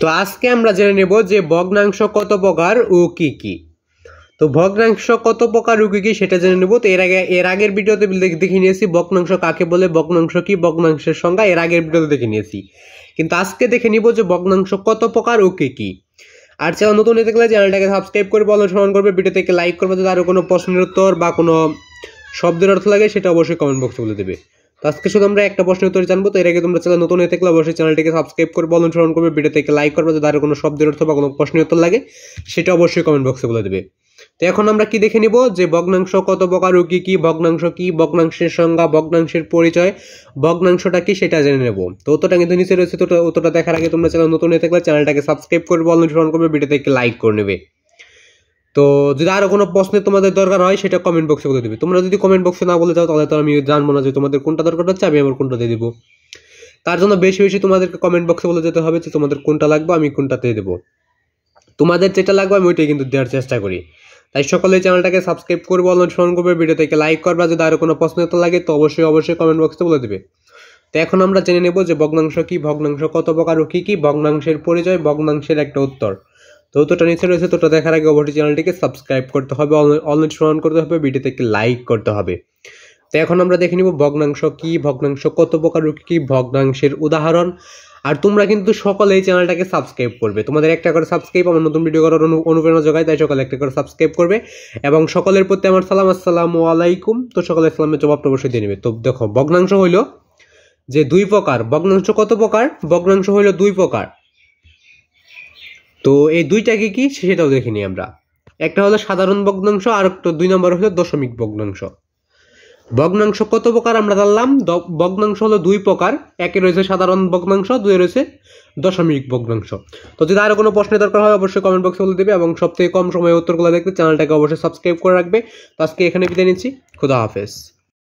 তো আজকে আমরা জেনে নেব যে ভগ্নাংশ কত প্রকার ও কি কি। তো ভগ্নাংশ কত প্রকার ও কি কি সেটা জেনে নেব। তো এর আগের ভিডিওতে দেখে নিয়েছি ভগ্নাংশ কাকে বলে, ভগ্নাংশ কি, ভগ্নাংশের সংজ্ঞা এর আগের ভিডিওতে দেখে নিয়েছি। কিন্তু আজকে দেখে নিব যে ভগ্নাংশ কত প্রকার ও কি কি। আর চ্যানেল নতুন হয়ে থাকলে চ্যানেলটাকে সাবস্ক্রাইব করবে, অনুসরণ করবে, ভিডিও থেকে লাইক করবে। যদি আরও কোনো প্রশ্নের উত্তর বা কোনো শব্দের অর্থ লাগে সেটা অবশ্যই কমেন্ট বক্সে বলে দেবে। তো আজকে শুধু আমরা একটা প্রশ্নের উত্তর জানবো। তো এর আগে তোমরা চ্যানেল নতুন হয়ে থাকলে অবশ্যই চ্যানেলটিকে সাবস্ক্রাইব করবে, অনুসরণ করবে, ভিডিও থেকে লাইক করবে। যদি আরও কোনো শব্দের অর্থ বা কোনো প্রশ্নের উত্তর লাগে সেটা অবশ্যই কমেন্ট বক্সে বলে দেবে। তো এখন আমরা কি দেখে নিব যে ভগ্নাংশ কত প্রকার ও কি কি, ভগ্নাংশ কি, ভগ্নাংশের সংজ্ঞা, ভগ্নাংশের পরিচয়, ভগ্নাংশটা কি সেটা জেনে নেব। তো উত্তরটা কিন্তু নিচে রয়েছে। তো উত্তরটা দেখার আগে তোমরা চ্যানেল নতুন হয়ে থাকলে চ্যানেলটাকে সাবস্ক্রাইব করবে, অনুসরণ করবে, ভিডিও থেকে লাইক করে নেবে। তো যদি আরো কোনো প্রশ্নের তোমাদের দরকার হয় সেটা কমেন্ট বক্সে বলে দেবে। তোমরা যদি কমেন্ট বক্সে না বলে যাও তাহলে তো আমি জানবো না যে তোমাদের কোনটা দরকার হচ্ছে, আমি আমার কোনটা দিয়ে দেবো। তার জন্য বেশি বেশি তোমাদেরকে কমেন্ট বক্সে বলে যেতে হবে যে তোমাদের কোনটা লাগবে, আমি কোনটা দিয়ে দেবো। তোমাদের যেটা লাগবে আমি ওইটাই কিন্তু দেওয়ার চেষ্টা করি। তাই সকলে চ্যানেলটাকে সাবস্ক্রাইব করবে, অনুসরণ করবে, ভিডিও থেকে লাইক করবে। যদি আরো কোনো প্রশ্ন লাগে তো অবশ্যই কমেন্ট বক্সে বলে দেবে। তো এখন আমরা জেনে নেব যে ভগ্নাংশ কি, ভগ্নাংশ কত প্রকার ও কি কি, ভগ্নাংশের পরিচয়, ভগ্নাংশের একটা উত্তর। তো উত্তরটা নিচে রয়েছে। তোটা দেখার আগে অবশ্যই চ্যানেলটিকে সাবস্ক্রাইব করতে হবে, অনুসরণ করতে হবে, ভিডিও থেকে লাইক করতে হবে। তো এখন আমরা দেখে নিব ভগ্নাংশ কি, ভগ্নাংশ কত প্রকার ও কি কি, ভগ্নাংশের উদাহরণ। আর তোমরা কিন্তু সকলেই চ্যানেলটাকে সাবস্ক্রাইব করবে। তোমাদের একটা করে সাবস্ক্রাইব আমার নতুন ভিডিও করার অনুপ্রেরণা যোগায়। তাই সকালে একটা করে সাবস্ক্রাইব করবে এবং সকলের প্রতি আমার সালাম, আসসালামু আলাইকুম। তো সকলের সালামের জবাবটা অবশ্যই দিয়ে নেবে। তো দেখো ভগ্নাংশ হইল যে দুই প্রকার। ভগ্নাংশ কত প্রকার? ভগ্নাংশ হইল দুই প্রকার। তো এই দুইটা কি কি সেটাও দেখিনি আমরা। একটা হলো সাধারণ ভগ্নাংশ আর একটা 2 নম্বর হলো দশমিক ভগ্নাংশ। ভগ্নাংশ কত প্রকার আমরা জানলাম। ভগ্নাংশ হলো দুই প্রকার। একে রয়েছে সাধারণ ভগ্নাংশ, দুয়ে রয়েছে দশমিক ভগ্নাংশ। তো যদি আরো কোনো প্রশ্নের দরকার হয় অবশ্যই কমেন্ট বক্সে বলে দেবে এবং সবথেকে কম সময়ে উত্তরগুলো দেখতে চ্যানেলটাকে অবশ্যই সাবস্ক্রাইব করে রাখবে। তো আজকে এখানে বিদায় নিচ্ছি। খুদা হাফেজ।